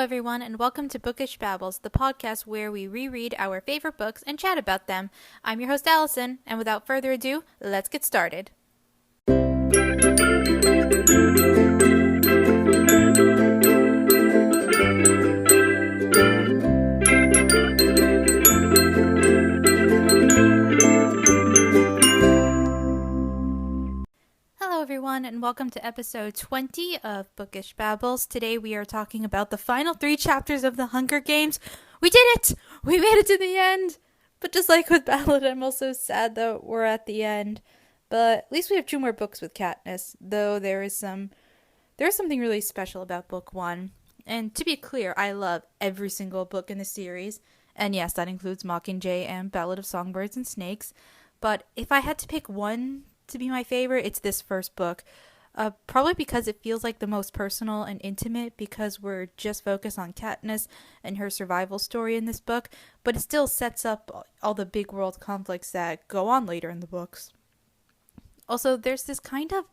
everyone, and welcome to Bookish Babbles, the podcast where we reread our favorite books and chat about them. I'm your host, Alyson, and without further ado, let's get started. Hello everyone, and welcome to episode 20 of Bookish Babbles. Today we are talking about the final 3 chapters of the Hunger Games. We did it! We made it to the end! But just like with Ballad, I'm also sad that we're at the end. But at least we have 2 more books with Katniss, though there is something really special about book 1. And to be clear, I love every single book in the series. And yes, that includes Mockingjay and Ballad of Songbirds and Snakes. But if I had to pick one to be my favorite, it's this first book. Probably because it feels like the most personal and intimate, because we're just focused on Katniss and her survival story in this book, but it still sets up all the big world conflicts that go on later in the books. Also, there's this kind of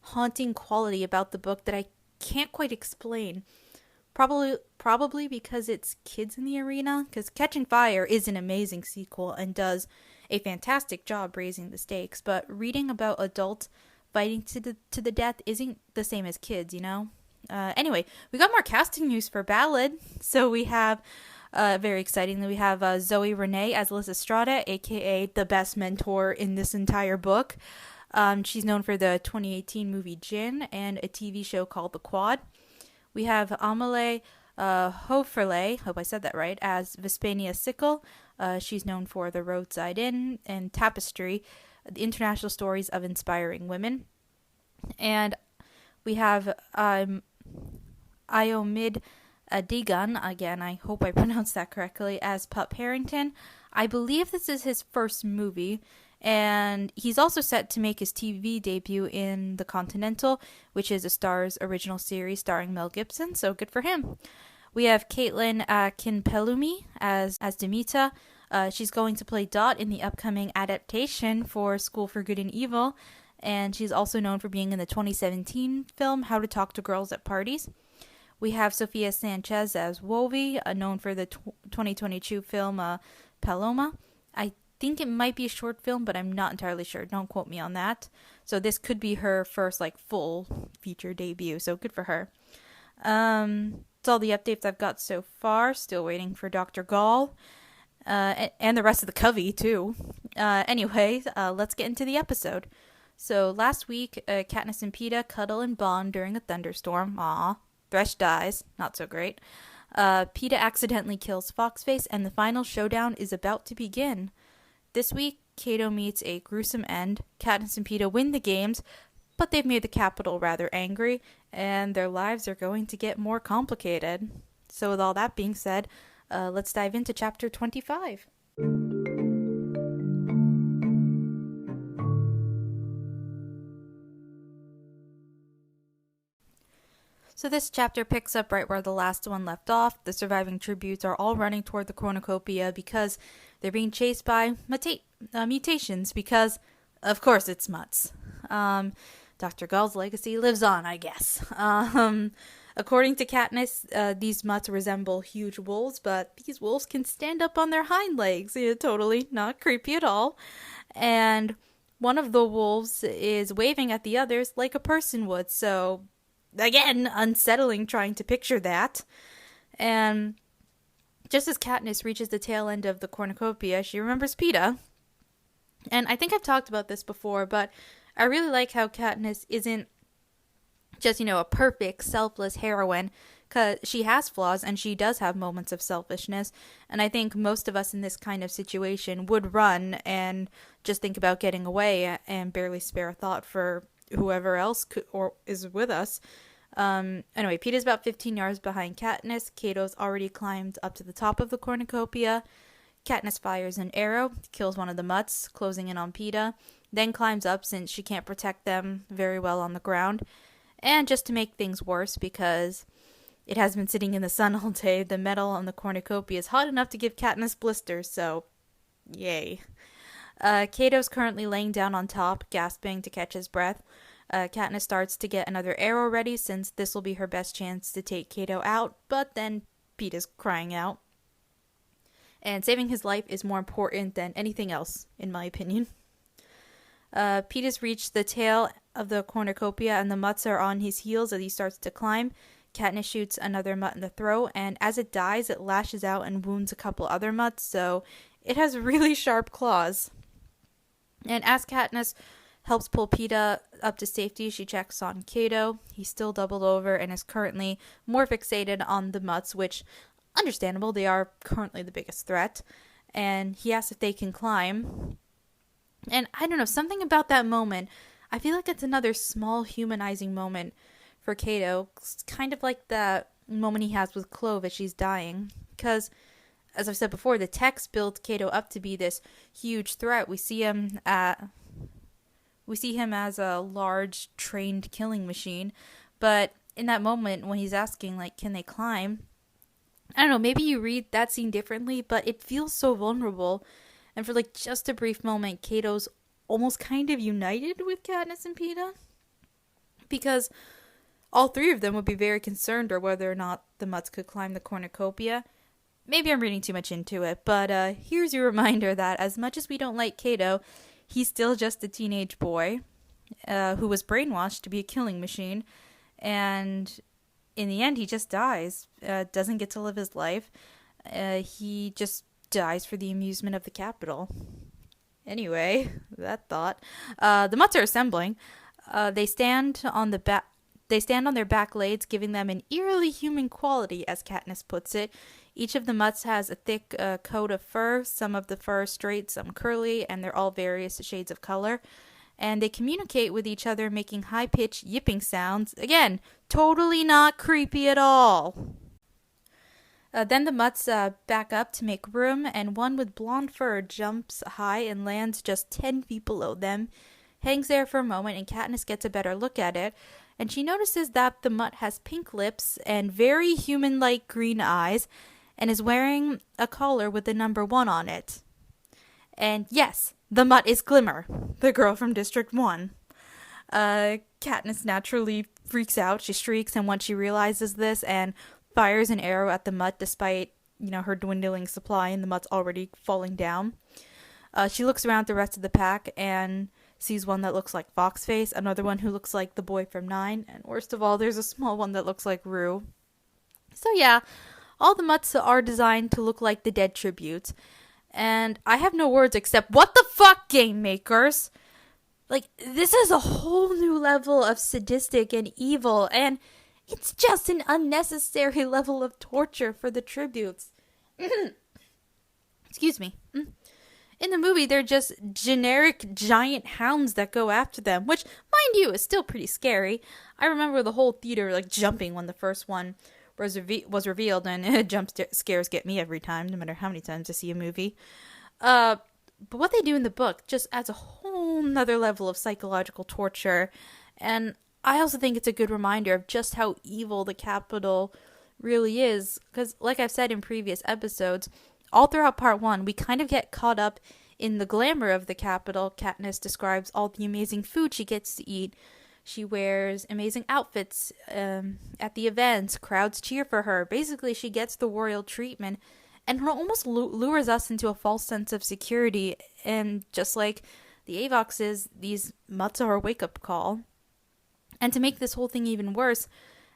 haunting quality about the book that I can't quite explain. Probably because it's kids in the arena, because Catching Fire is an amazing sequel and does a fantastic job raising the stakes, but reading about adults fighting to the death isn't the same as kids, you know? Anyway, we got more casting news for Ballad. So we have, very excitingly, we have Zoe Renee as Lysistrata, aka the best mentor in this entire book. She's known for the 2018 movie Jin and a TV show called The Quad. We have Amelie Hoferle, hope I said that right, as Vespania Sickle. She's known for The Roadside Inn and Tapestry, the international stories of inspiring women. And we have Iomid Adigan, again, I hope I pronounced that correctly, as Pup Harrington. I believe this is his first movie, and he's also set to make his TV debut in The Continental, which is a Starz original series starring Mel Gibson, so good for him. We have Caitlin Kinpelumi as Demita. She's going to play Dot in the upcoming adaptation for School for Good and Evil, and she's also known for being in the 2017 film How to Talk to Girls at Parties. We have Sofia Sanchez as Wolvie, known for the 2022 film Paloma. I think it might be a short film, but I'm not entirely sure. Don't quote me on that. So this could be her first full feature debut, so good for her. That's all the updates I've got so far. Still waiting for Dr. Gall. And the rest of the covey, too. Anyway, let's get into the episode. So, last week, Katniss and Peeta cuddle and bond during a thunderstorm. Aw. Thresh dies. Not so great. Peeta accidentally kills Foxface, and the final showdown is about to begin. This week, Cato meets a gruesome end. Katniss and Peeta win the games, but they've made the Capitol rather angry, and their lives are going to get more complicated. So with all that being said, let's dive into chapter 25. So this chapter picks up right where the last one left off. The surviving tributes are all running toward the cornucopia because they're being chased by mutations, because, of course, it's mutts. Dr. Gall's legacy lives on, I guess. According to Katniss, these mutts resemble huge wolves, but these wolves can stand up on their hind legs. Yeah, totally not creepy at all. And one of the wolves is waving at the others like a person would, so again, unsettling trying to picture that. And just as Katniss reaches the tail end of the cornucopia, she remembers Peeta. And I think I've talked about this before, but I really like how Katniss isn't just, a perfect, selfless heroine, because she has flaws and she does have moments of selfishness. And I think most of us in this kind of situation would run and just think about getting away and barely spare a thought for whoever else or is with us. Anyway, Peeta's about 15 yards behind Katniss. Cato's already climbed up to the top of the cornucopia. Katniss fires an arrow, kills one of the mutts, closing in on Peeta, then climbs up since she can't protect them very well on the ground. And just to make things worse, because it has been sitting in the sun all day, the metal on the cornucopia is hot enough to give Katniss blisters, so yay. Cato's currently laying down on top, gasping to catch his breath. Katniss starts to get another arrow ready since this will be her best chance to take Cato out, but then Peeta's crying out. And saving his life is more important than anything else, in my opinion. Peeta's reached the tail of the cornucopia and the mutts are on his heels as he starts to climb. Katniss shoots another mutt in the throat, and as it dies, it lashes out and wounds a couple other mutts, so it has really sharp claws. And as Katniss helps pull Peeta up to safety, she checks on Cato. He's still doubled over and is currently more fixated on the mutts, which, understandable, they are currently the biggest threat. And he asks if they can climb. And I don't know, something about that moment, I feel like it's another small humanizing moment for Cato. It's kind of like that moment he has with Clove as she's dying. Because, as I've said before, the text built Cato up to be this huge threat. We see him as a large, trained killing machine. But in that moment, when he's asking, like, can they climb? I don't know, maybe you read that scene differently, but it feels so vulnerable. And for, like, just a brief moment, Cato's almost kind of united with Katniss and Peeta. Because all three of them would be very concerned over whether or not the mutts could climb the cornucopia. Maybe I'm reading too much into it, but here's your reminder that as much as we don't like Cato, he's still just a teenage boy who was brainwashed to be a killing machine. And in the end, he just dies, doesn't get to live his life. He just dies for the amusement of the Capitol. Anyway, that thought. The mutts are assembling. They stand on their back legs, giving them an eerily human quality, as Katniss puts it. Each of the mutts has a thick coat of fur, some of the fur straight, some curly, and they're all various shades of color. And they communicate with each other, making high-pitched yipping sounds. Again, totally not creepy at all. Then the mutts back up to make room, and one with blonde fur jumps high and lands just 10 feet below them. Hangs there for a moment, and Katniss gets a better look at it. And she notices that the mutt has pink lips and very human-like green eyes, and is wearing a collar with the number 1 on it. And yes, the mutt is Glimmer, the girl from District 1. Katniss naturally freaks out. She shrieks, and once she realizes this, and fires an arrow at the mutt despite, her dwindling supply and the mutt's already falling down. She looks around the rest of the pack and sees one that looks like Foxface, another one who looks like the boy from 9, and worst of all, there's a small one that looks like Rue. So yeah, all the mutts are designed to look like the dead tributes. And I have no words except, what the fuck, game makers? Like, this is a whole new level of sadistic and evil, and it's just an unnecessary level of torture for the tributes. Excuse me. In the movie, they're just generic giant hounds that go after them, which, mind you, is still pretty scary. I remember the whole theater, jumping when the first one was revealed, and jump scares get me every time, no matter how many times I see a movie. But what they do in the book just adds a whole nother level of psychological torture, and I also think it's a good reminder of just how evil the Capitol really is, because like I've said in previous episodes, all throughout part 1, we kind of get caught up in the glamour of the Capitol. Katniss describes all the amazing food she gets to eat. She wears amazing outfits at the events. Crowds cheer for her. Basically, she gets the royal treatment, and it almost lures us into a false sense of security. And just like the Avoxes, these mutts are a wake-up call. And to make this whole thing even worse,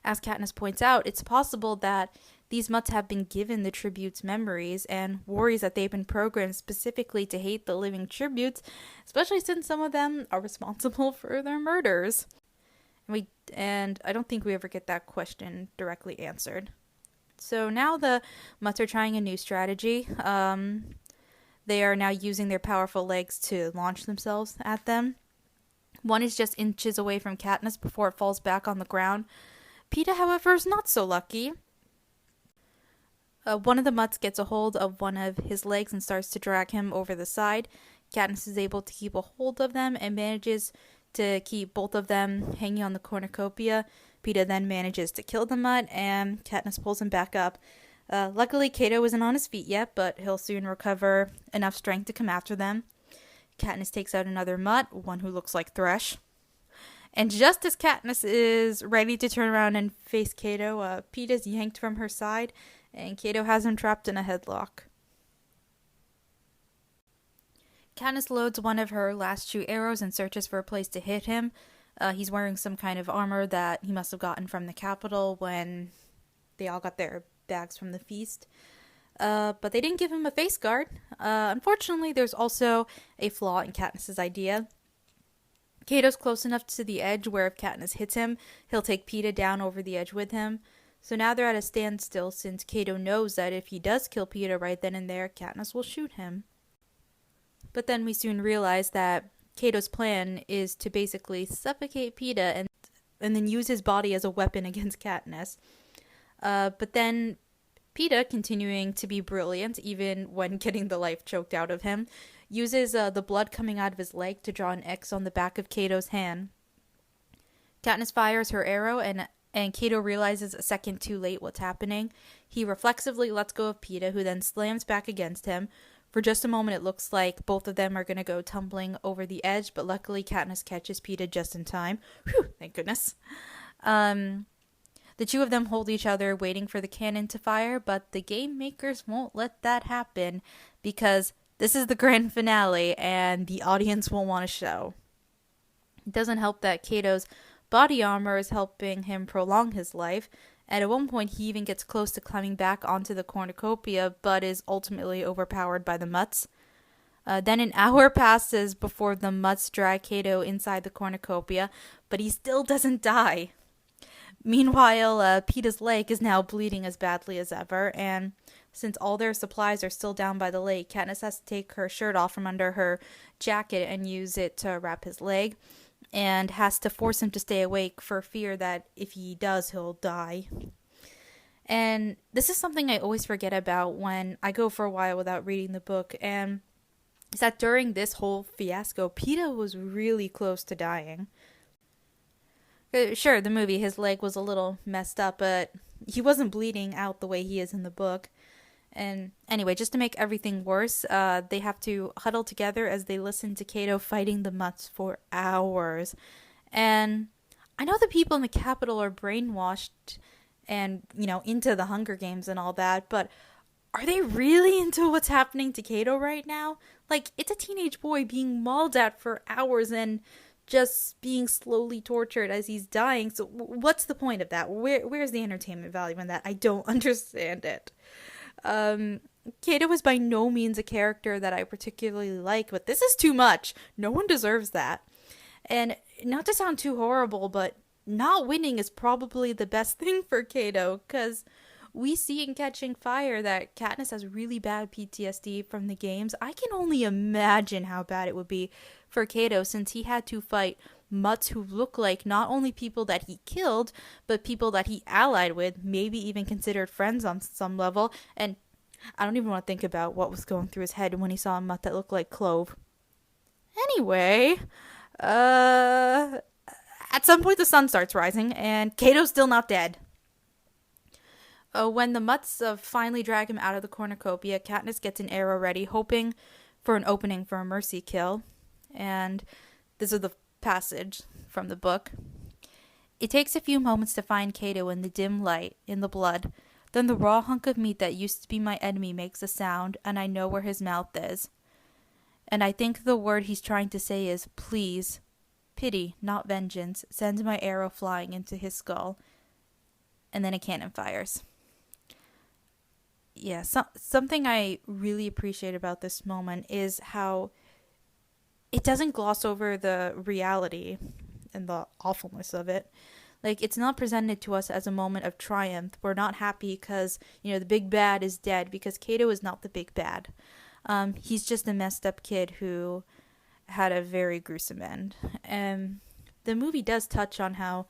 as Katniss points out, it's possible that these mutts have been given the tributes' memories and worries that they've been programmed specifically to hate the living tributes, especially since some of them are responsible for their murders. And I don't think we ever get that question directly answered. So now the mutts are trying a new strategy. They are now using their powerful legs to launch themselves at them. One is just inches away from Katniss before it falls back on the ground. Peeta, however, is not so lucky. One of the mutts gets a hold of one of his legs and starts to drag him over the side. Katniss is able to keep a hold of them and manages to keep both of them hanging on the cornucopia. Peeta then manages to kill the mutt, and Katniss pulls him back up. Luckily, Cato isn't on his feet yet, but he'll soon recover enough strength to come after them. Katniss takes out another mutt, one who looks like Thresh. And just as Katniss is ready to turn around and face Cato, Peeta's yanked from her side, and Cato has him trapped in a headlock. Katniss loads one of her last 2 arrows and searches for a place to hit him. He's wearing some kind of armor that he must have gotten from the Capitol when they all got their bags from the feast. But they didn't give him a face guard. Unfortunately, there's also a flaw in Katniss's idea. Cato's close enough to the edge where if Katniss hits him, he'll take Peeta down over the edge with him. So now they're at a standstill since Cato knows that if he does kill Peeta right then and there, Katniss will shoot him. But then we soon realize that Cato's plan is to basically suffocate Peeta and then use his body as a weapon against Katniss. But then Peeta, continuing to be brilliant even when getting the life choked out of him, uses the blood coming out of his leg to draw an X on the back of Cato's hand. Katniss fires her arrow and Cato realizes a second too late what's happening. He reflexively lets go of Peeta, who then slams back against him. For just a moment, it looks like both of them are going to go tumbling over the edge, but luckily Katniss catches Peeta just in time. Whew, thank goodness. The 2 of them hold each other, waiting for the cannon to fire, but the game makers won't let that happen because this is the grand finale and the audience will want a show. It doesn't help that Cato's body armor is helping him prolong his life, and at one point he even gets close to climbing back onto the cornucopia, but is ultimately overpowered by the mutts. Then an hour passes before the mutts drag Cato inside the cornucopia, but he still doesn't die. Meanwhile, Peeta's leg is now bleeding as badly as ever, and since all their supplies are still down by the lake, Katniss has to take her shirt off from under her jacket and use it to wrap his leg, and has to force him to stay awake for fear that if he does, he'll die. And this is something I always forget about when I go for a while without reading the book, and is that during this whole fiasco, Peeta was really close to dying. Sure, the movie, his leg was a little messed up, but he wasn't bleeding out the way he is in the book. And anyway, just to make everything worse, they have to huddle together as they listen to Cato fighting the mutts for hours. And I know the people in the Capitol are brainwashed and, into the Hunger Games and all that, but are they really into what's happening to Cato right now? Like, it's a teenage boy being mauled at for hours and just being slowly tortured as he's dying. So what's the point of that? Where's the entertainment value in that? I don't understand it. Cato was by no means a character that I particularly like, but this is too much. No one deserves that. And not to sound too horrible, but not winning is probably the best thing for Cato, because we see in Catching Fire that Katniss has really bad PTSD from the games. I can only imagine how bad it would be for Cato, since he had to fight mutts who look like not only people that he killed, but people that he allied with, maybe even considered friends on some level. And I don't even want to think about what was going through his head when he saw a mutt that looked like Clove. Anyway, at some point the sun starts rising, and Cato's still not dead. When the mutts finally drag him out of the cornucopia, Katniss gets an arrow ready, hoping for an opening for a mercy kill. And this is the passage from the book. It takes a few moments to find Cato in the dim light, in the blood. Then the raw hunk of meat that used to be my enemy makes a sound, and I know where his mouth is. And I think the word he's trying to say is, please. Pity, not vengeance, sends my arrow flying into his skull. And then a cannon fires. Yeah, something I really appreciate about this moment is how it doesn't gloss over the reality and the awfulness of it. Like, it's not presented to us as a moment of triumph. We're not happy because, the big bad is dead, because Cato is not the big bad. He's just a messed up kid who had a very gruesome end. And the movie does touch on how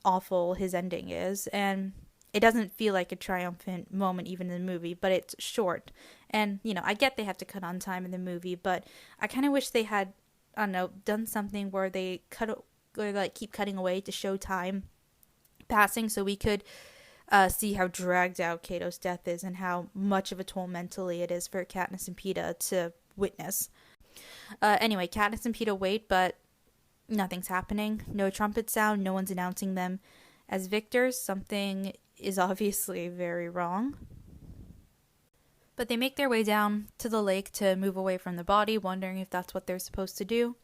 awful his ending is, and it doesn't feel like a triumphant moment even in the movie, but it's short. And, I get they have to cut on time in the movie, but I kind of wish they had, I don't know, done something where they keep cutting away to show time passing so we could see how dragged out Cato's death is and how much of a toll mentally it is for Katniss and Peeta to witness. Anyway, Katniss and Peeta wait, but Nothing's happening. No trumpet sound. No one's announcing them as victors. Something is obviously very wrong. But they make their way down to the lake to move away from the body, wondering if that's what they're supposed to do.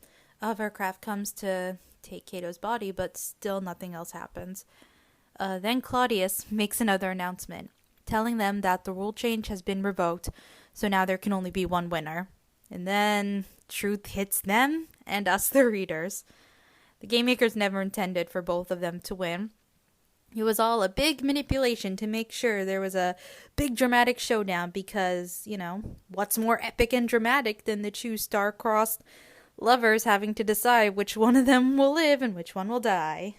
A hovercraft comes to take Cato's body, but still nothing else happens. Then Claudius makes another announcement, telling them that the rule change has been revoked, so now there can only be one winner. And then truth hits them and us, the readers. The game makers never intended for both of them to win. It was all a big manipulation to make sure there was a big dramatic showdown because, what's more epic and dramatic than the two star-crossed lovers having to decide which one of them will live and which one will die.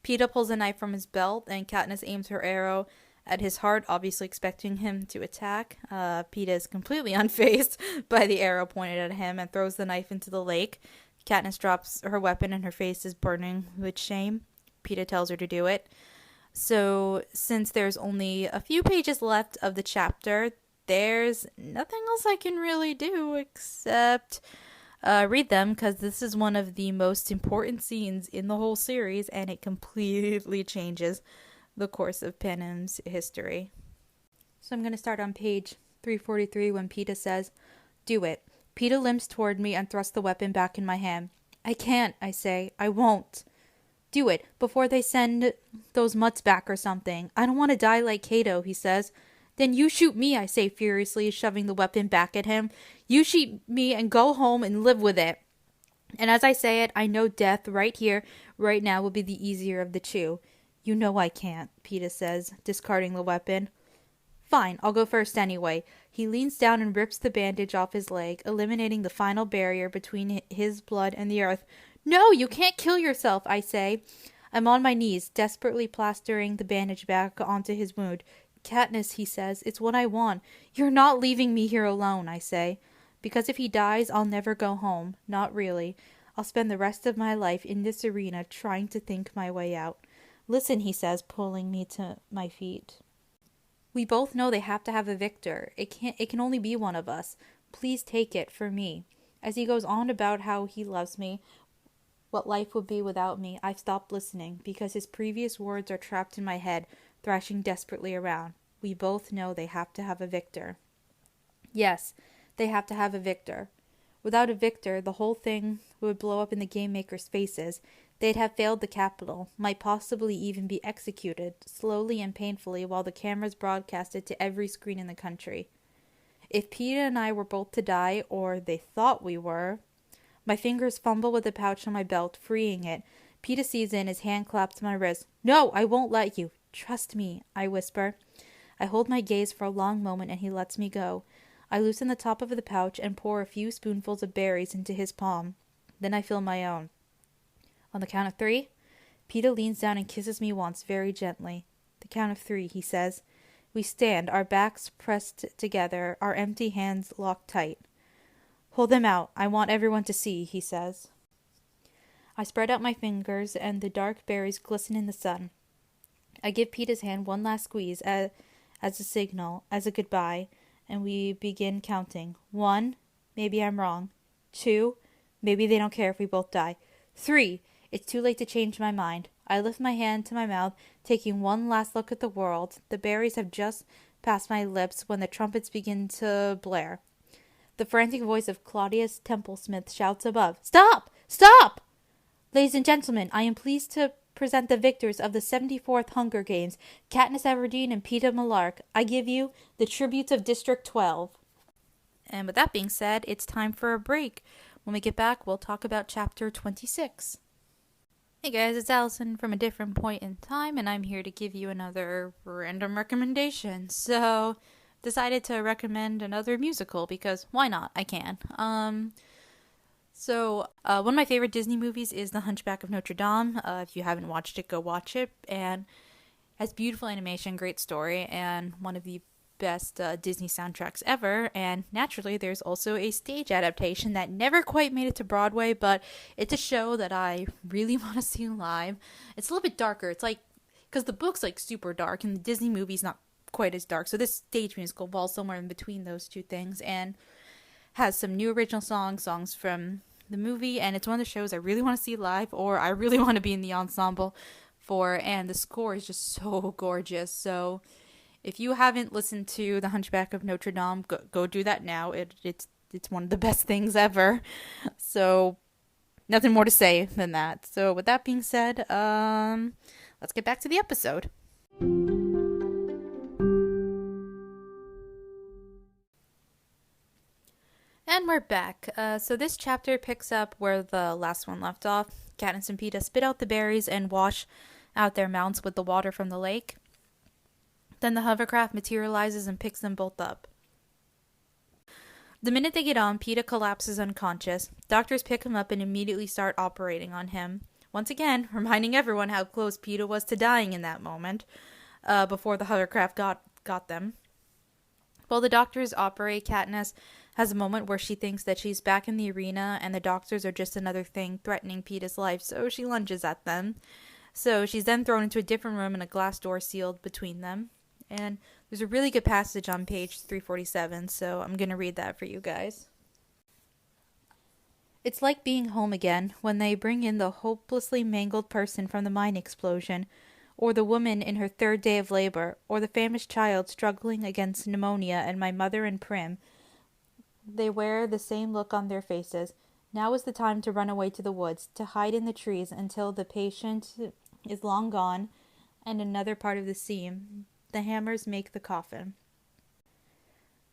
Peeta pulls a knife from his belt and Katniss aims her arrow at his heart, obviously expecting him to attack. Peeta is completely unfazed by the arrow pointed at him and throws the knife into the lake. Katniss drops her weapon and her face is burning with shame. Peeta tells her to do it. So, since there's only a few pages left of the chapter, there's nothing else I can really do except read them, because this is one of the most important scenes in the whole series, and it completely changes the course of Panem's history. So I'm going to start on page 343 when Peeta says, "Do it." Peeta limps toward me and thrusts the weapon back in my hand. "I can't," I say. "I won't." "Do it, before they send those mutts back or something. I don't want to die like Cato," he says. "Then you shoot me," I say furiously, shoving the weapon back at him. "You shoot me and go home and live with it." And as I say it, I know death right here, right now, will be the easier of the two. "You know I can't," Peeta says, discarding the weapon. "Fine, I'll go first anyway." He leans down and rips the bandage off his leg, eliminating the final barrier between his blood and the earth. "No, you can't kill yourself," I say. I'm on my knees, desperately plastering the bandage back onto his wound. "Katniss," he says, "it's what I want." "You're not leaving me here alone," I say. "Because if he dies, I'll never go home. Not really. I'll spend the rest of my life in this arena trying to think my way out." "Listen," he says, pulling me to my feet. "We both know they have to have a victor. It can only be one of us. Please take it for me." As he goes on about how he loves me, what life would be without me, I've stopped listening, because his previous words are trapped in my head, thrashing desperately around. We both know they have to have a victor. Yes, they have to have a victor. Without a victor, the whole thing would blow up in the game makers' faces. They'd have failed the Capitol, might possibly even be executed, slowly and painfully, while the cameras broadcast it to every screen in the country. If Peeta and I were both to die, or they thought we were... My fingers fumble with the pouch on my belt, freeing it. Peeta sees it and his hand claps my wrist. "No, I won't let you. Trust me," I whisper. I hold my gaze for a long moment and he lets me go. I loosen the top of the pouch and pour a few spoonfuls of berries into his palm. Then I fill my own. On the count of 3, Peeta leans down and kisses me once, very gently. "The count of 3, he says. We stand, our backs pressed together, our empty hands locked tight. "Hold them out. I want everyone to see," he says. I spread out my fingers and the dark berries glisten in the sun. I give Peeta's hand one last squeeze as a signal, as a goodbye, and we begin counting. 1, maybe I'm wrong. 2, maybe they don't care if we both die. 3, it's too late to change my mind. I lift my hand to my mouth, taking one last look at the world. The berries have just passed my lips when the trumpets begin to blare. The frantic voice of Claudius Templesmith shouts above, "Stop! Stop! Ladies and gentlemen, I am pleased to present the victors of the 74th Hunger Games, Katniss Everdeen and Peeta Mellark. I give you the tributes of District 12. And with that being said, it's time for a break. When we get back, we'll talk about Chapter 26. Hey guys, it's Alyson from a different point in time, and I'm here to give you another random recommendation. So... decided to recommend another musical because why not? I can. One of my favorite Disney movies is The Hunchback of Notre Dame. If you haven't watched it, go watch it. And has beautiful animation, great story, and one of the best Disney soundtracks ever. And naturally, there's also a stage adaptation that never quite made it to Broadway, but it's a show that I really want to see live. It's a little bit darker. It's like, because the book's like super dark, and the Disney movie's not quite as dark, so this stage musical falls somewhere in between those two things and has some new original songs from the movie, and it's one of the shows I really want to see live, or I really want to be in the ensemble for, and the score is just so gorgeous. So if you haven't listened to The Hunchback of Notre Dame, go do that now. It's one of the best things ever. So nothing more to say than that. So with that being said, let's get back to the episode. And we're back. So this chapter picks up where the last one left off. Katniss and Peeta spit out the berries and wash out their mounts with the water from the lake. Then the hovercraft materializes and picks them both up. The minute they get on, Peeta collapses unconscious. Doctors pick him up and immediately start operating on him. Once again, reminding everyone how close Peeta was to dying in that moment, before the hovercraft got them. While the doctors operate, Katniss has a moment where she thinks that she's back in the arena and the doctors are just another thing threatening Peeta's life, so she lunges at them. So she's then thrown into a different room and a glass door sealed between them. And there's a really good passage on page 347, so I'm going to read that for you guys. It's like being home again when they bring in the hopelessly mangled person from the mine explosion, or the woman in her third day of labor, or the famished child struggling against pneumonia, and my mother and Prim. They wear the same look on their faces. Now is the time to run away to the woods, to hide in the trees until the patient is long gone, and another part of the seam. The hammers make the coffin.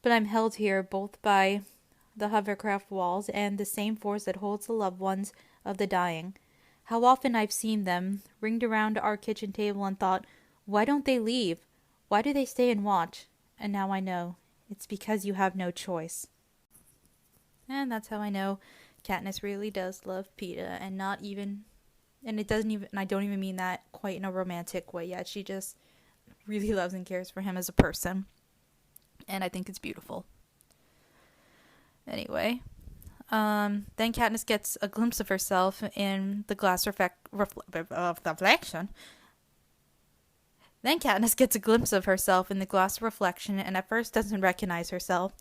But I'm held here both by the hovercraft walls and the same force that holds the loved ones of the dying. How often I've seen them, ringed around our kitchen table and thought, why don't they leave? Why do they stay and watch? And now I know. It's because you have no choice. And that's how I know Katniss really does love Peeta, and not even, and it doesn't even, and I don't even mean that quite in a romantic way yet. She just really loves and cares for him as a person. And I think it's beautiful. Anyway, then Katniss gets a glimpse of herself in the glass reflection. Then Katniss gets a glimpse of herself in the glass reflection and at first doesn't recognize herself.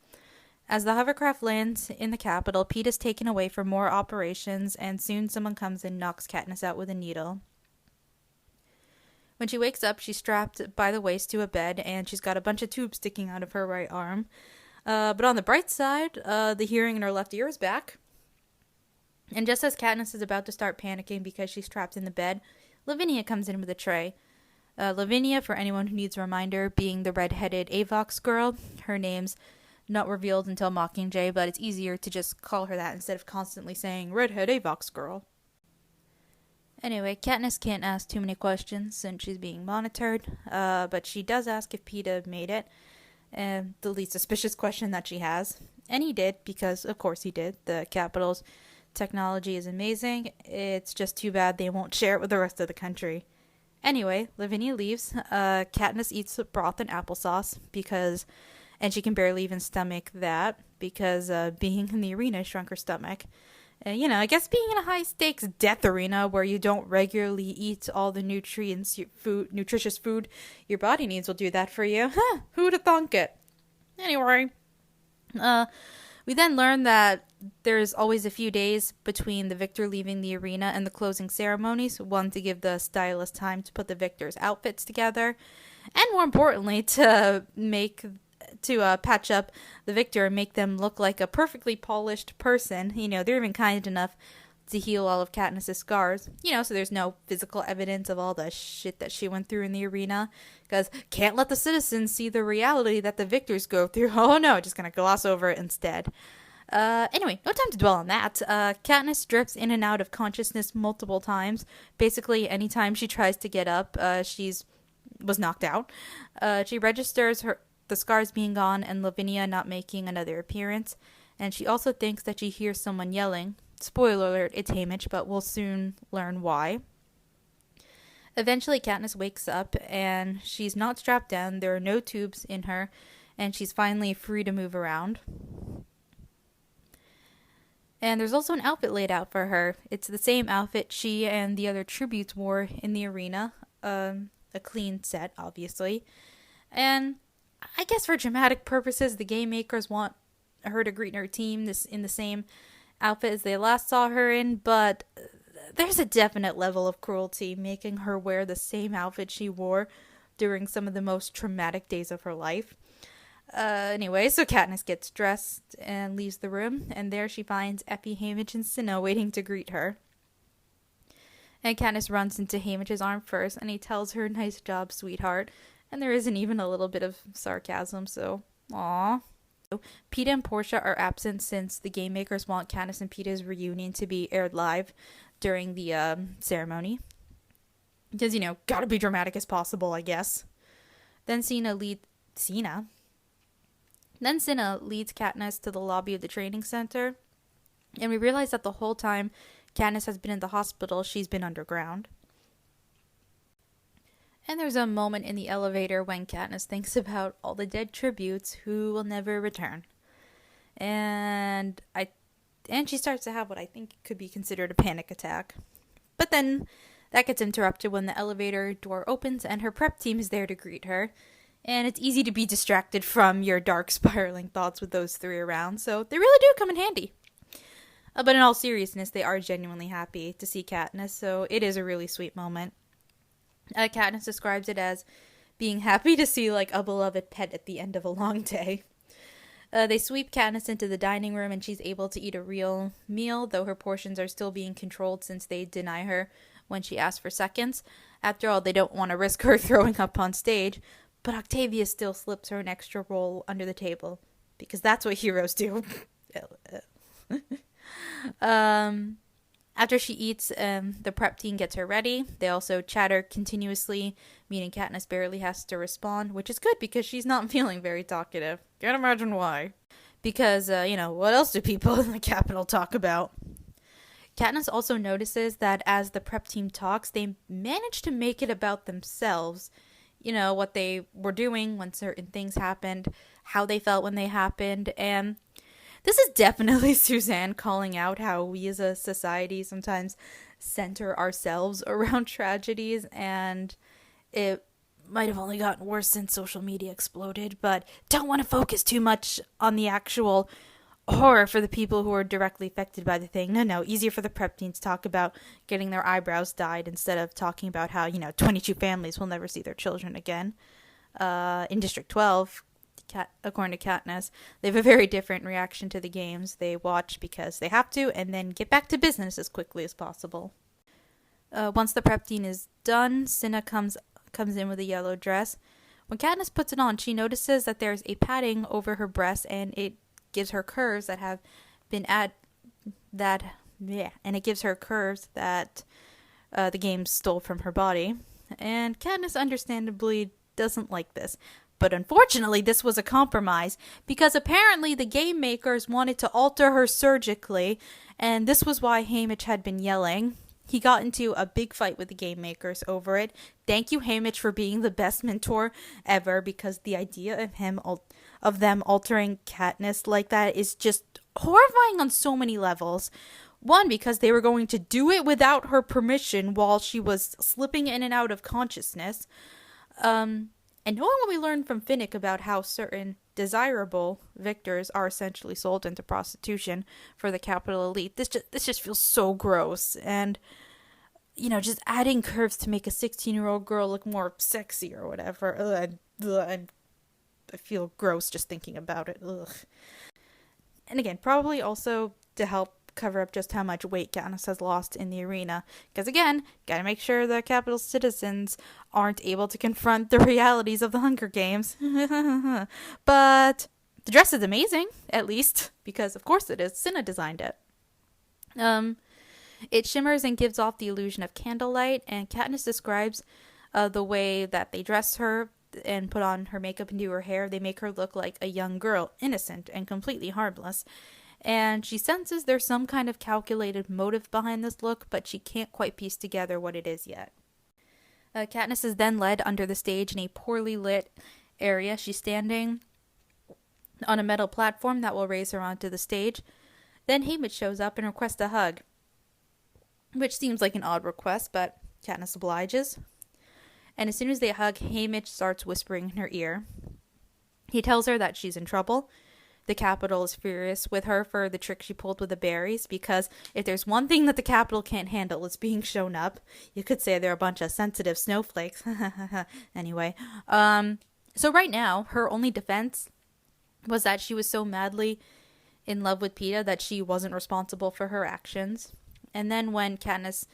As the hovercraft lands in the capital, Pete is taken away for more operations, and soon someone comes and knocks Katniss out with a needle. When she wakes up, she's strapped by the waist to a bed, and she's got a bunch of tubes sticking out of her right arm. But on the bright side, the hearing in her left ear is back. And just as Katniss is about to start panicking because she's trapped in the bed, Lavinia comes in with a tray. Lavinia, for anyone who needs a reminder, being the red-headed Avox girl. Her name's not revealed until Mockingjay, but it's easier to just call her that instead of constantly saying redhead Avox girl. Anyway, Katniss can't ask too many questions since she's being monitored, but she does ask if Peeta made it, and the least suspicious question that she has. And he did, because of course he did. The Capitol's technology is amazing. It's just too bad they won't share it with the rest of the country. Anyway, Lavinia leaves. Katniss eats broth and applesauce and she can barely even stomach that because being in the arena shrunk her stomach. I guess being in a high-stakes death arena where you don't regularly eat all the nutritious food your body needs will do that for you. Huh, who'd have thunk it? Anyway, we then learn that there's always a few days between the victor leaving the arena and the closing ceremonies. One, to give the stylist time to put the victor's outfits together, and more importantly, to patch up the victor and make them look like a perfectly polished person. They're even kind enough to heal all of Katniss's scars. So there's no physical evidence of all the shit that she went through in the arena, because can't let the citizens see the reality that the victors go through. Oh no, just gonna gloss over it instead. Anyway, no time to dwell on that. Katniss drifts in and out of consciousness multiple times. Basically, anytime she tries to get up, was knocked out. She registers the scars being gone and Lavinia not making another appearance, and she also thinks that she hears someone yelling. Spoiler alert, it's Haymitch, but we'll soon learn why. Eventually, Katniss wakes up, and she's not strapped down, there are no tubes in her, and she's finally free to move around. And there's also an outfit laid out for her. It's the same outfit she and the other tributes wore in the arena, a clean set, obviously. And I guess for dramatic purposes, the game makers want her to greet her team in the same outfit as they last saw her in, but there's a definite level of cruelty making her wear the same outfit she wore during some of the most traumatic days of her life. Anyway, so Katniss gets dressed and leaves the room, and there she finds Effie, Haymitch, and Cinna waiting to greet her. And Katniss runs into Haymitch's arm first, and he tells her, "Nice job, sweetheart." And there isn't even a little bit of sarcasm, so aww. Peeta and Portia are absent since the game makers want Katniss and Peeta's reunion to be aired live during the ceremony. Because, gotta be dramatic as possible, I guess. Then Cinna leads Katniss to the lobby of the training center, and we realize that the whole time Katniss has been in the hospital, she's been underground. And there's a moment in the elevator when Katniss thinks about all the dead tributes who will never return. And she starts to have what I think could be considered a panic attack. But then that gets interrupted when the elevator door opens and her prep team is there to greet her. And it's easy to be distracted from your dark spiraling thoughts with those three around, so they really do come in handy. But in all seriousness, they are genuinely happy to see Katniss, so it is a really sweet moment. Katniss describes it as being happy to see a beloved pet at the end of a long day. They sweep Katniss into the dining room and she's able to eat a real meal, though her portions are still being controlled since they deny her when she asks for seconds. After all, they don't want to risk her throwing up on stage, but Octavia still slips her an extra roll under the table, because that's what heroes do. After she eats, the prep team gets her ready. They also chatter continuously, meaning Katniss barely has to respond, which is good because she's not feeling very talkative. Can't imagine why. Because, what else do people in the Capitol talk about? Katniss also notices that as the prep team talks, they manage to make it about themselves. What they were doing when certain things happened, how they felt when they happened, and this is definitely Suzanne calling out how we as a society sometimes center ourselves around tragedies, and it might have only gotten worse since social media exploded, but don't want to focus too much on the actual horror for the people who are directly affected by the thing. No, easier for the prep team to talk about getting their eyebrows dyed instead of talking about how, 22 families will never see their children again. In District 12, according to Katniss, they have a very different reaction to the games. They watch because they have to and then get back to business as quickly as possible. Once the prep team is done, Cinna comes in with a yellow dress. When Katniss puts it on, she notices that there's a padding over her breast and it gives her curves that have been it gives her curves that the game stole from her body. And Katniss understandably doesn't like this. But unfortunately, this was a compromise, because apparently the game makers wanted to alter her surgically, and this was why Haymitch had been yelling. He got into a big fight with the game makers over it. Thank you, Haymitch, for being the best mentor ever, because the idea of them altering Katniss like that is just horrifying on so many levels. One, because they were going to do it without her permission while she was slipping in and out of consciousness. And knowing what we learned from Finnick about how certain desirable victors are essentially sold into prostitution for the capital elite, this just feels so gross. And, just adding curves to make a 16-year-old girl look more sexy or whatever. I feel gross just thinking about it. Ugh. And again, probably also to help cover up just how much weight Katniss has lost in the arena. Because again, gotta make sure the Capitol citizens aren't able to confront the realities of the Hunger Games. But the dress is amazing, at least, because of course it is. Cinna designed it. It shimmers and gives off the illusion of candlelight, and Katniss describes the way that they dress her and put on her makeup and do her hair. They make her look like a young girl, innocent and completely harmless. And she senses there's some kind of calculated motive behind this look, but she can't quite piece together what it is yet. Katniss is then led under the stage in a poorly lit area. She's standing on a metal platform that will raise her onto the stage. Then Haymitch shows up and requests a hug, which seems like an odd request, but Katniss obliges. And as soon as they hug, Haymitch starts whispering in her ear. He tells her that she's in trouble. the Capitol is furious with her for the trick she pulled with the berries, because if there's one thing that the Capitol can't handle, it's being shown up. You could say they're a bunch of sensitive snowflakes. Anyway, so right now, her only defense was that she was so madly in love with Peeta that she wasn't responsible for her actions. And then when Katniss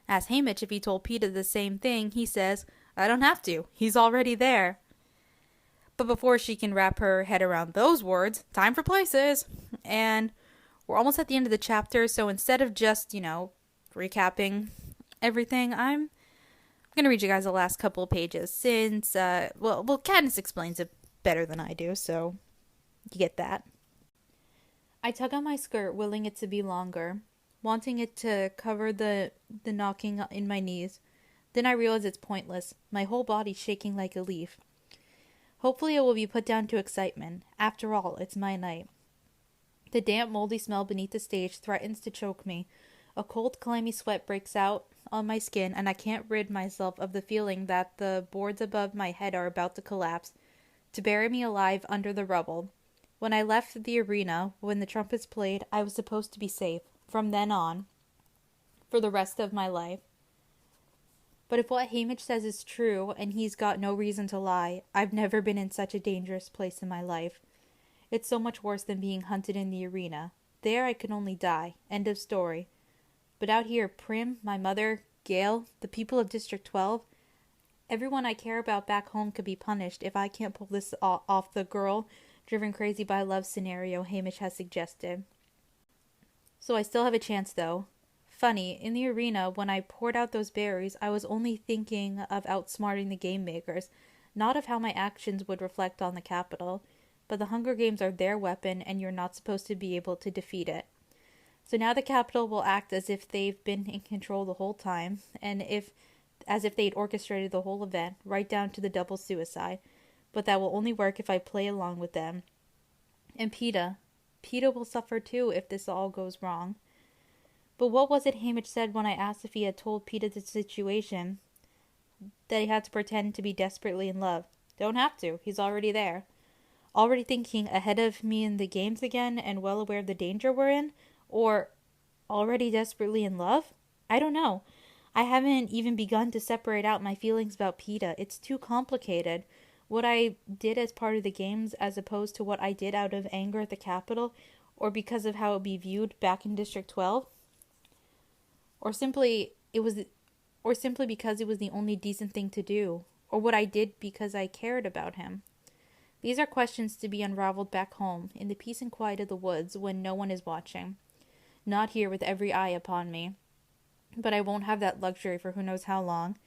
asked Haymitch if he told Peeta the same thing, he says, "I don't have to. He's already there." But before she can wrap her head around those words, time for places. And we're almost at the end of the chapter, so instead of just, recapping everything, I'm going to read you guys the last couple of pages since, Katniss explains it better than I do, so you get that. I tug on my skirt, willing it to be longer, wanting it to cover the knocking in my knees. Then I realize it's pointless, my whole body shaking like a leaf. Hopefully it will be put down to excitement. After all, it's my night. The damp, moldy smell beneath the stage threatens to choke me. A cold, clammy sweat breaks out on my skin, and I can't rid myself of the feeling that the boards above my head are about to collapse, to bury me alive under the rubble. When I left the arena, when the trumpets played, I was supposed to be safe, from then on, for the rest of my life. But if what Haymitch says is true, and he's got no reason to lie, I've never been in such a dangerous place in my life. It's so much worse than being hunted in the arena. There I could only die. End of story. But out here, Prim, my mother, Gale, the people of District 12, everyone I care about back home could be punished if I can't pull this off the girl driven crazy by love scenario Haymitch has suggested. So I still have a chance, though. Funny, in the arena, when I poured out those berries, I was only thinking of outsmarting the game makers, not of how my actions would reflect on the Capitol. But the Hunger Games are their weapon, and you're not supposed to be able to defeat it. So now the Capitol will act as if they've been in control the whole time, and as if they'd orchestrated the whole event, right down to the double suicide. But that will only work if I play along with them. And Peeta will suffer too if this all goes wrong. But what was it Haymitch said when I asked if he had told Peeta the situation? That he had to pretend to be desperately in love. Don't have to. He's already there. Already thinking ahead of me in the games again and well aware of the danger we're in? Or already desperately in love? I don't know. I haven't even begun to separate out my feelings about Peeta. It's too complicated. What I did as part of the games as opposed to what I did out of anger at the Capitol, or because of how it would be viewed back in District 12? Or simply because it was the only decent thing to do, or what I did because I cared about him. These are questions to be unraveled back home, in the peace and quiet of the woods, when no one is watching. Not here with every eye upon me. But I won't have that luxury for who knows how long,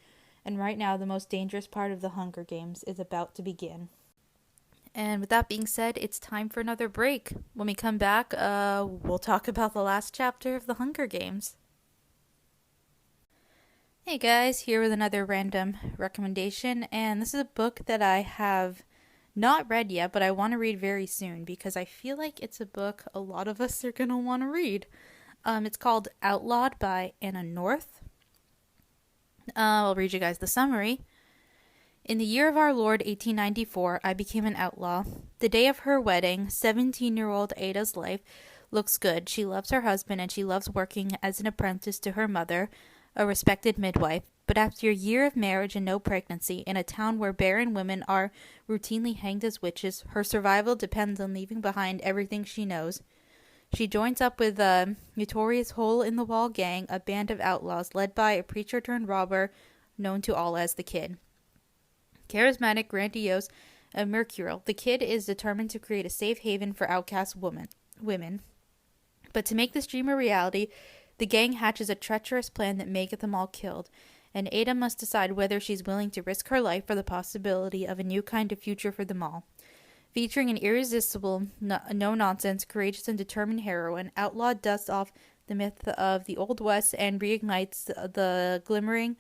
and right now the most dangerous part of the Hunger Games is about to begin. And with that being said, it's time for another break. When we come back, we'll talk about the last chapter of the Hunger Games. Hey guys, here with another random recommendation, and this is a book that I have not read yet, but I want to read very soon because I feel like it's a book a lot of us are going to want to read. It's called Outlawed by Anna North. I'll read you guys the summary. In the year of our Lord 1894, I became an outlaw. The day of her wedding, 17-year-old Ada's life looks good. She loves her husband and she loves working as an apprentice to her mother, a respected midwife. But after a year of marriage and no pregnancy, in a town where barren women are routinely hanged as witches, her survival depends on leaving behind everything she knows. She joins up with a notorious hole-in-the-wall gang, a band of outlaws led by a preacher-turned-robber known to all as the Kid. Charismatic, grandiose, and mercurial, the Kid is determined to create a safe haven for outcast women. But to make this dream a reality, the gang hatches a treacherous plan that maketh them all killed, and Ada must decide whether she's willing to risk her life for the possibility of a new kind of future for them all. Featuring an irresistible, no-nonsense, courageous, and determined heroine, Outlawed dusts off the myth of the Old West and reignites the glimmering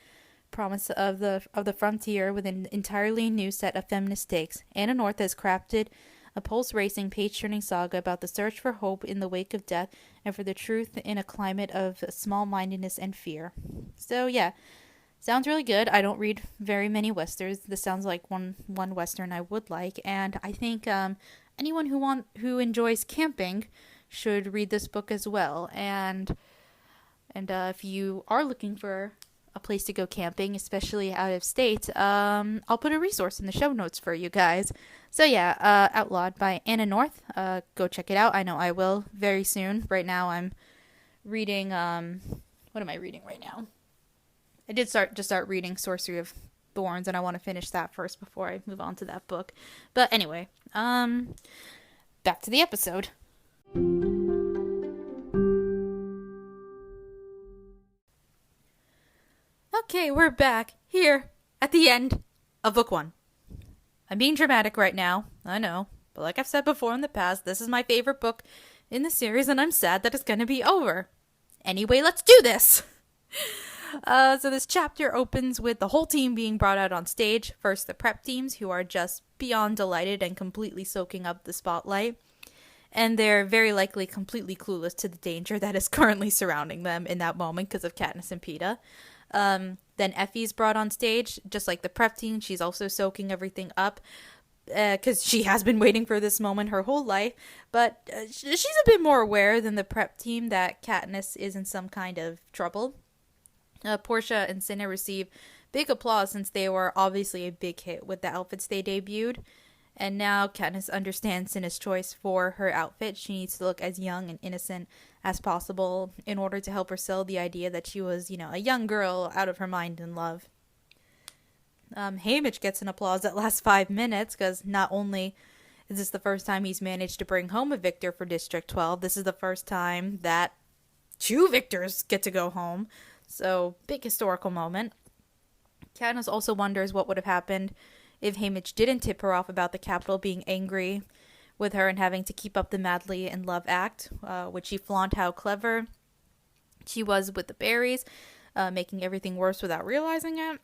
promise of the frontier with an entirely new set of feminist stakes. Anna North has crafted a pulse-racing, page-turning saga about the search for hope in the wake of death and for the truth in a climate of small-mindedness and fear. So, yeah, Sounds really good. I don't read very many westerns. This sounds like one western I would like, and I think anyone who enjoys camping should read this book as well. And if you are looking for a place to go camping, especially out of state, I'll put a resource in the show notes for you guys. So yeah, Outlawed by Anna North. Go check it out. I know I will very soon. Right now I'm reading, what am I reading right now? I did start reading Sorcery of Thorns, and I want to finish that first before I move on to that book. But anyway, back to the episode. Okay, we're back here at the end of book 1. I'm being dramatic right now, I know, but like I've said before in the past, this is my favorite book in the series, and I'm sad that it's gonna be over. Anyway, let's do this! So this chapter opens with the whole team being brought out on stage. First, the prep teams, who are just beyond delighted and completely soaking up the spotlight. And they're very likely completely clueless to the danger that is currently surrounding them in that moment because of Katniss and Peeta. Then Effie's brought on stage, just like the prep team. She's also soaking everything up because she has been waiting for this moment her whole life. But she's a bit more aware than the prep team that Katniss is in some kind of trouble. Portia and Cinna receive big applause since they were obviously a big hit with the outfits they debuted. And now Katniss understands Cinna's choice for her outfit. She needs to look as young and innocent as possible in order to help her sell the idea that she was, a young girl out of her mind in love. Haymitch gets an applause that lasts 5 minutes because not only is this the first time he's managed to bring home a victor for District 12, this is the first time that 2 victors get to go home. So, big historical moment. Katniss also wonders what would have happened if Haymitch didn't tip her off about the Capitol being angry with her and having to keep up the madly in love act. Would she flaunt how clever she was with the berries, making everything worse without realizing it?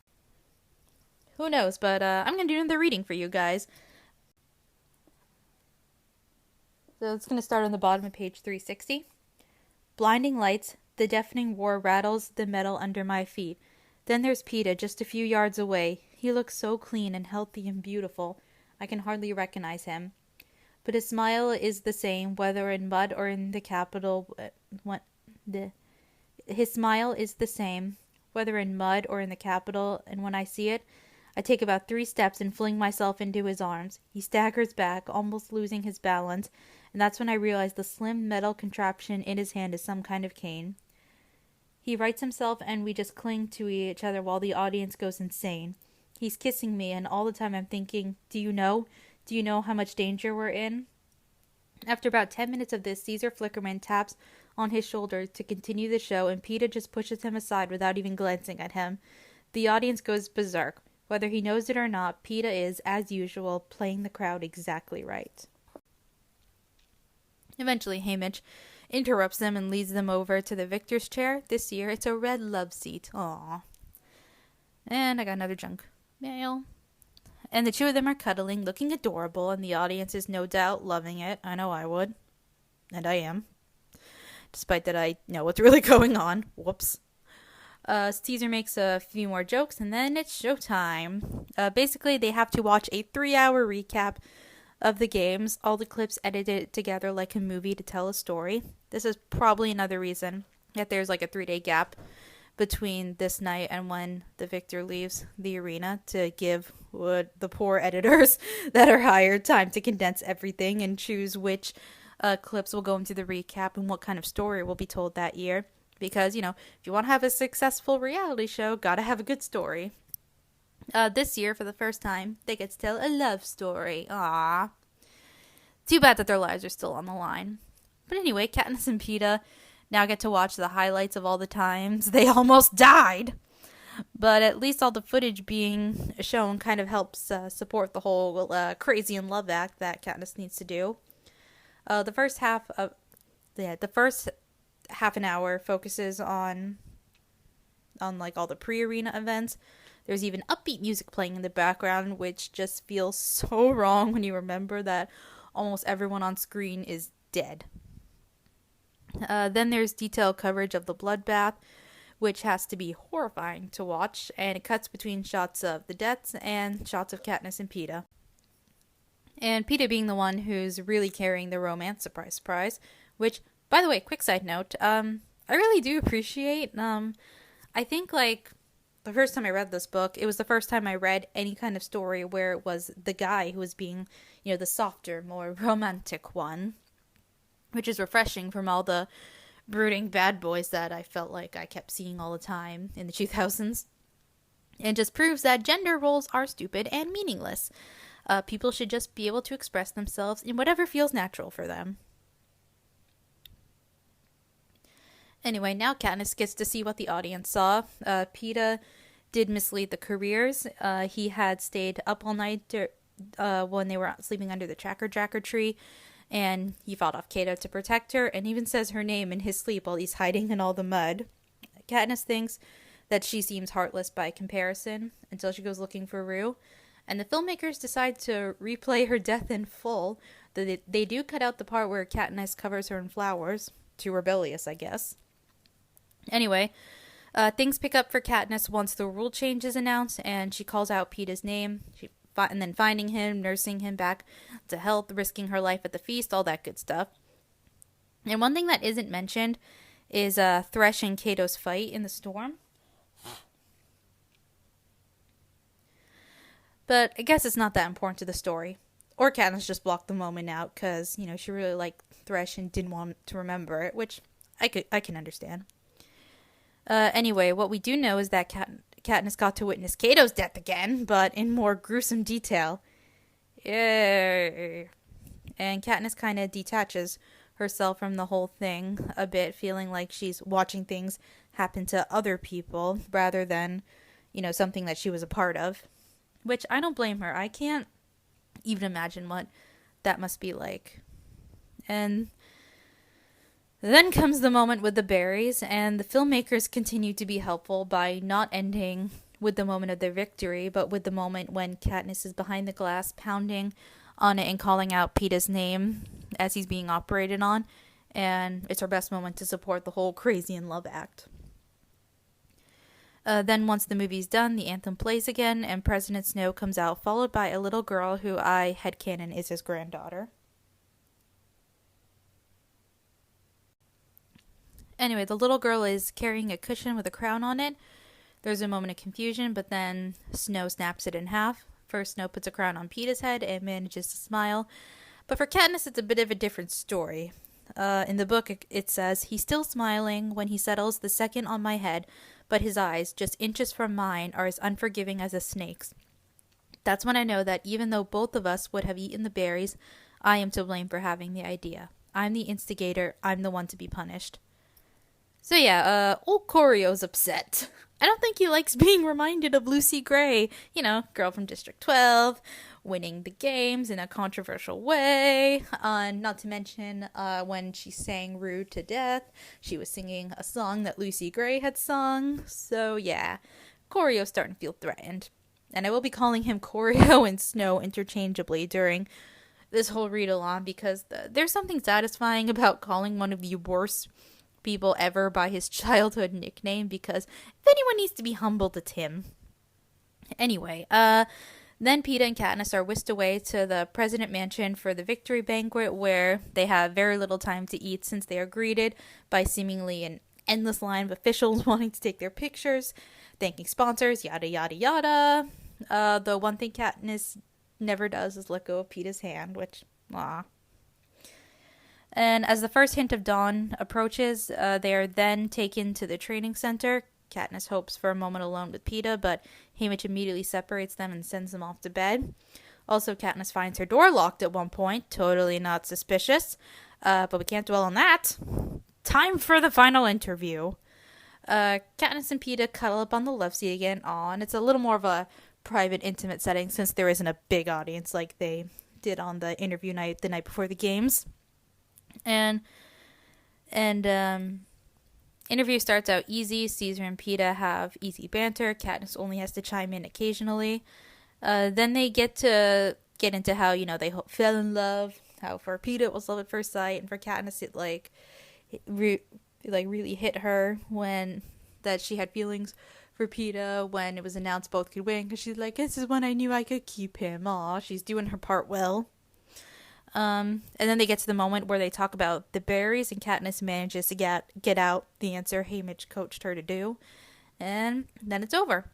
Who knows, but I'm going to do another reading for you guys. So it's going to start on the bottom of page 360. Blinding lights. The deafening roar rattles the metal under my feet. Then there's Peeta, just a few yards away. He looks so clean and healthy and beautiful. I can hardly recognize him. But his smile is the same, whether in mud or in the Capitol. His smile is the same, whether in mud or in the Capitol, and when I see it, I take about 3 steps and fling myself into his arms. He staggers back, almost losing his balance, and that's when I realize the slim metal contraption in his hand is some kind of cane. He rights himself, and we just cling to each other while the audience goes insane. He's kissing me, and all the time I'm thinking, do you know? Do you know how much danger we're in? After about 10 minutes of this, Caesar Flickerman taps on his shoulder to continue the show, and Peeta just pushes him aside without even glancing at him. The audience goes berserk. Whether he knows it or not, Peeta is, as usual, playing the crowd exactly right. Eventually, Haymitch interrupts them and leads them over to the victor's chair. This year, it's a red love seat. Aww. And I got another junk mail. And the 2 of them are cuddling, looking adorable, and the audience is no doubt loving it. I know I would. And I am. Despite that I know what's really going on. Whoops. Caesar makes a few more jokes, and then it's showtime. Basically, they have to watch a 3-hour recap of the games, all the clips edited together like a movie to tell a story. This is probably another reason that there's like a 3-day gap between this night and when the victor leaves the arena, to give the poor editors that are hired time to condense everything and choose which clips will go into the recap and what kind of story will be told that year. Because, if you want to have a successful reality show, gotta have a good story. This year, for the first time, they get to tell a love story. Aww. Too bad that their lives are still on the line. But anyway, Katniss and Peeta now get to watch the highlights of all the times they almost died. But at least all the footage being shown kind of helps support the whole crazy in love act that Katniss needs to do. The first half an hour focuses on like all the pre-arena events. There's even upbeat music playing in the background, which just feels so wrong when you remember that almost everyone on screen is dead. Then there's detailed coverage of the bloodbath, which has to be horrifying to watch, and it cuts between shots of the deaths and shots of Katniss and Peeta. And Peeta being the one who's really carrying the romance, surprise, surprise, which, by the way, quick side note, I really do appreciate, I think, like, the first time I read this book, it was the first time I read any kind of story where it was the guy who was being, the softer, more romantic one, which is refreshing from all the brooding bad boys that I felt like I kept seeing all the time in the 2000s. And just proves that gender roles are stupid and meaningless. People should just be able to express themselves in whatever feels natural for them. Anyway, now Katniss gets to see what the audience saw. Peeta did mislead the careers. He had stayed up all night when they were sleeping under the Jacker tree, and he fought off Cato to protect her, and even says her name in his sleep while he's hiding in all the mud. Katniss thinks that she seems heartless by comparison until she goes looking for Rue, and the filmmakers decide to replay her death in full. They do cut out the part where Katniss covers her in flowers. Too rebellious, I guess. Anyway, things pick up for Katniss once the rule change is announced, and she calls out Peeta's name, and then finding him, nursing him back to health, risking her life at the feast, all that good stuff. And one thing that isn't mentioned is Thresh and Cato's fight in the storm. But I guess it's not that important to the story. Or Katniss just blocked the moment out because, she really liked Thresh and didn't want to remember it, which I can understand. Anyway, what we do know is that Katniss got to witness Cato's death again, but in more gruesome detail. Yay! And Katniss kind of detaches herself from the whole thing a bit, feeling like she's watching things happen to other people rather than, something that she was a part of. Which I don't blame her. I can't even imagine what that must be like. And then comes the moment with the berries, and the filmmakers continue to be helpful by not ending with the moment of their victory, but with the moment when Katniss is behind the glass, pounding on it and calling out Peeta's name as he's being operated on, and it's her best moment to support the whole crazy in love act. Then once the movie's done, the anthem plays again, and President Snow comes out, followed by a little girl who I headcanon is his granddaughter. Anyway, the little girl is carrying a cushion with a crown on it. There's a moment of confusion, but then Snow snaps it in half. First, Snow puts a crown on Peeta's head and manages to smile. But for Katniss, it's a bit of a different story. In the book, it says, "He's still smiling when he settles the second on my head, but his eyes, just inches from mine, are as unforgiving as a snake's. That's when I know that even though both of us would have eaten the berries, I am to blame for having the idea. I'm the instigator. I'm the one to be punished." So yeah, old Corio's upset. I don't think he likes being reminded of Lucy Gray, girl from District 12, winning the games in a controversial way. Not to mention, when she sang Rue to death, she was singing a song that Lucy Gray had sung. So yeah, Corio's starting to feel threatened. And I will be calling him Corio and Snow interchangeably during this whole read-along because there's something satisfying about calling one of the worst people ever by his childhood nickname, because if anyone needs to be humbled, it's him. Anyway, then Peeta and Katniss are whisked away to the President Mansion for the victory banquet, where they have very little time to eat since they are greeted by seemingly an endless line of officials wanting to take their pictures, thanking sponsors, yada yada yada. The one thing Katniss never does is let go of Peeta's hand, which, And as the first hint of dawn approaches, they are then taken to the training center. Katniss hopes for a moment alone with Peeta, but Haymitch immediately separates them and sends them off to bed. Also, Katniss finds her door locked at one point, totally not suspicious, but we can't dwell on that. Time for the final interview. Katniss and Peeta cuddle up on the love seat again, and it's a little more of a private, intimate setting since there isn't a big audience like they did on the interview night the night before the games. And interview starts out easy. Caesar and Peeta have easy banter. Katniss only has to chime in occasionally. Then they get into how, they fell in love. How for Peeta it was love at first sight, and for Katniss it really hit her when that she had feelings for Peta when it was announced both could win, because she's like, this is when I knew I could keep him. Aw, she's doing her part well. And then they get to the moment where they talk about the berries, and Katniss manages to get out the answer Haymitch coached her to do. And then it's over.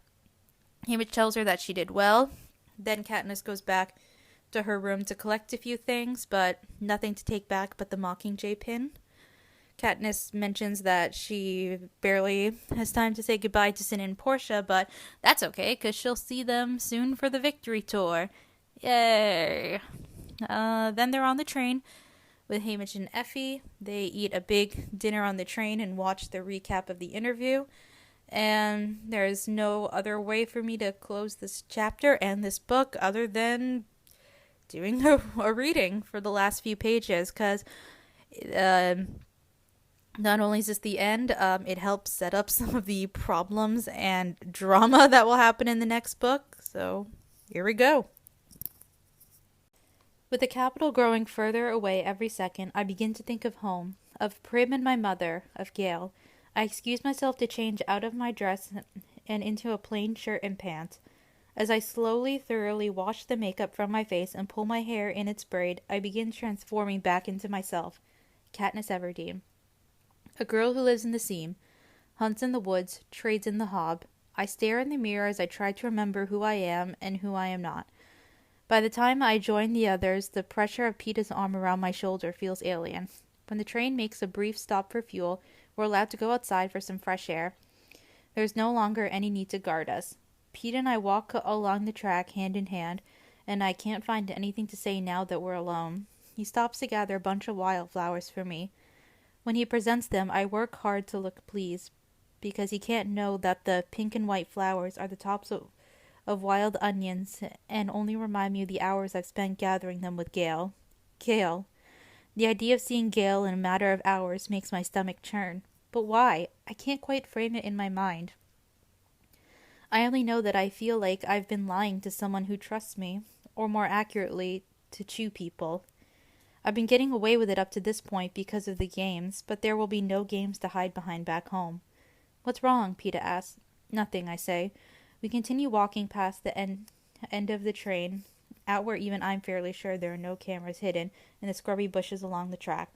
Haymitch tells her that she did well. Then Katniss goes back to her room to collect a few things, but nothing to take back but the Mockingjay pin. Katniss mentions that she barely has time to say goodbye to Sin and Portia, but that's okay, because she'll see them soon for the victory tour. Yay! Then they're on the train with Haymitch and Effie. They eat a big dinner on the train and watch the recap of the interview. And there's no other way for me to close this chapter and this book other than doing a reading for the last few pages, because not only is this the end, it helps set up some of the problems and drama that will happen in the next book. So here we go. With the capital growing further away every second, I begin to think of home, of Prim and my mother, of Gale. I excuse myself to change out of my dress and into a plain shirt and pants. As I slowly, thoroughly wash the makeup from my face and pull my hair in its braid, I begin transforming back into myself, Katniss Everdeen. A girl who lives in the seam, hunts in the woods, trades in the hob. I stare in the mirror as I try to remember who I am and who I am not. By the time I join the others, the pressure of Peta's arm around my shoulder feels alien. When the train makes a brief stop for fuel, we're allowed to go outside for some fresh air. There's no longer any need to guard us. Peta and I walk along the track hand in hand, and I can't find anything to say now that we're alone. He stops to gather a bunch of wildflowers for me. When he presents them, I work hard to look pleased, because he can't know that the pink and white flowers are the tops of wild onions, and only remind me of the hours I've spent gathering them with Gale. Gale. The idea of seeing Gale in a matter of hours makes my stomach churn. But why? I can't quite frame it in my mind. I only know that I feel like I've been lying to someone who trusts me, or more accurately, to Chew people. I've been getting away with it up to this point because of the games, but there will be no games to hide behind back home. What's wrong? Peta asks. Nothing, I say. We continue walking past the end of the train, out where even I'm fairly sure there are no cameras hidden in the scrubby bushes along the track.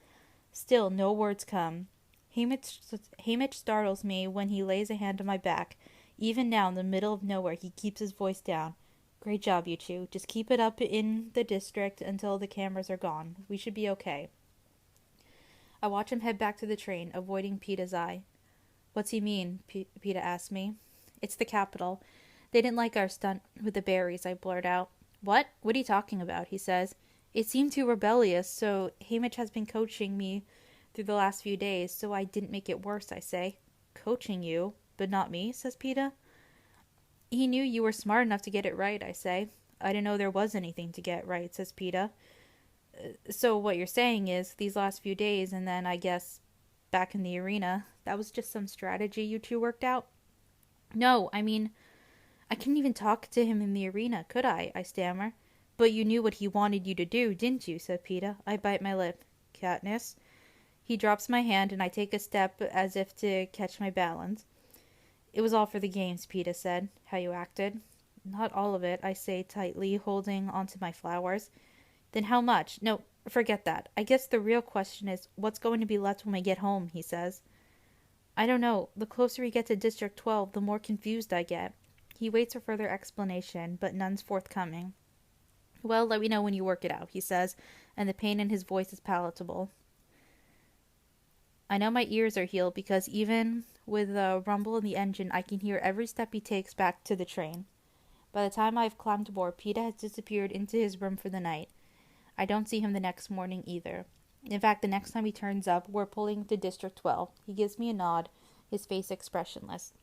Still, no words come. Haymitch startles me when he lays a hand on my back. Even now, in the middle of nowhere, he keeps his voice down. Great job, you two. Just keep it up in the district until the cameras are gone. We should be okay. I watch him head back to the train, avoiding Peta's eye. What's he mean? Peta asks me. It's the capital. They didn't like our stunt with the berries, I blurt out. What? What are you talking about? He says. It seemed too rebellious, so Haymitch has been coaching me through the last few days, so I didn't make it worse, I say. Coaching you? But not me, says Peta. He knew you were smart enough to get it right, I say. I didn't know there was anything to get right, says Peta. So what you're saying is, these last few days, and then, I guess, back in the arena, that was just some strategy you two worked out? No, I mean, I couldn't even talk to him in the arena, could I stammer. But you knew what he wanted you to do, didn't you, said Peta. I bite my lip. Katniss. He drops my hand, and I take a step as if to catch my balance. It was all for the games, Peta said. How you acted? Not all of it, I say tightly, holding onto my flowers. Then how much? No, forget that. I guess the real question is, what's going to be left when we get home, he says. I don't know. The closer we get to District 12, the more confused I get. He waits for further explanation, but none's forthcoming. Well, let me know when you work it out, he says, and the pain in his voice is palatable. I know my ears are healed because even with the rumble in the engine, I can hear every step he takes back to the train. By the time I've climbed aboard, Peta has disappeared into his room for the night. I don't see him the next morning either. In fact, the next time he turns up, we're pulling to District 12. He gives me a nod, his face expressionless.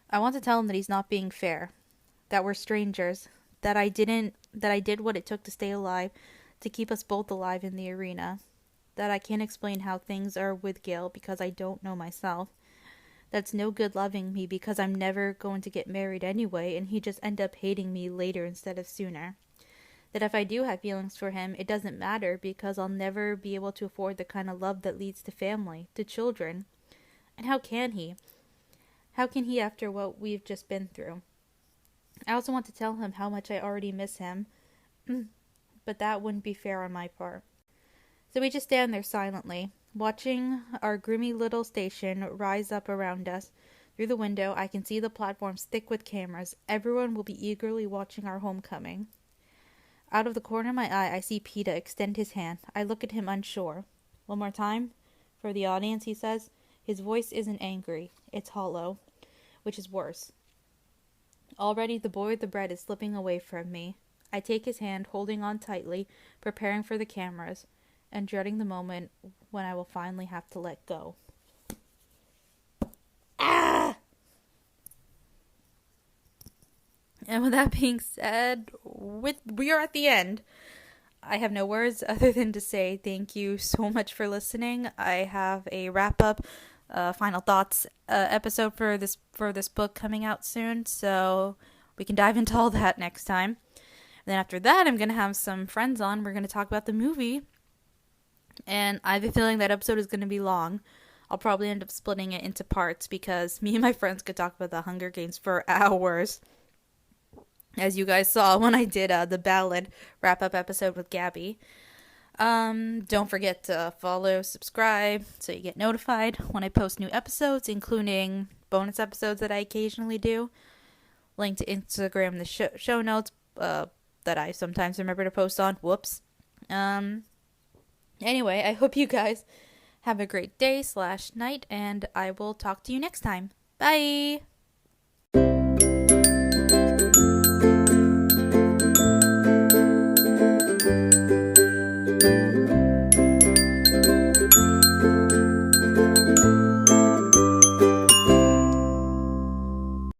I want to tell him that he's not being fair, that we're strangers, that I did what it took to stay alive, to keep us both alive in the arena, that I can't explain how things are with Gale because I don't know myself. That's no good loving me because I'm never going to get married anyway, and he just end up hating me later instead of sooner. That if I do have feelings for him, it doesn't matter because I'll never be able to afford the kind of love that leads to family, to children. And how can he? How can he after what we've just been through? I also want to tell him how much I already miss him, but that wouldn't be fair on my part. So we just stand there silently, watching our groomy little station rise up around us. Through the window, I can see the platforms thick with cameras. Everyone will be eagerly watching our homecoming. Out of the corner of my eye, I see Peeta extend his hand. I look at him unsure. One more time? For the audience, he says. His voice isn't angry. It's hollow, which is worse. Already the boy with the bread is slipping away from me. I take his hand, holding on tightly, preparing for the cameras, and dreading the moment when I will finally have to let go. Ah! And with that being said, we are at the end. I have no words other than to say thank you so much for listening. I have a wrap-up, final thoughts episode for this book coming out soon, so we can dive into all that next time. And then after that, I'm going to have some friends on. We're going to talk about the movie. And I have a feeling that episode is going to be long. I'll probably end up splitting it into parts because me and my friends could talk about the Hunger Games for hours. As you guys saw when I did the ballad wrap-up episode with Gabby. Don't forget to follow, subscribe, so you get notified when I post new episodes, including bonus episodes that I occasionally do. Link to Instagram in the show notes that I sometimes remember to post on. Whoops. Anyway, I hope you guys have a great day/night, and I will talk to you next time. Bye!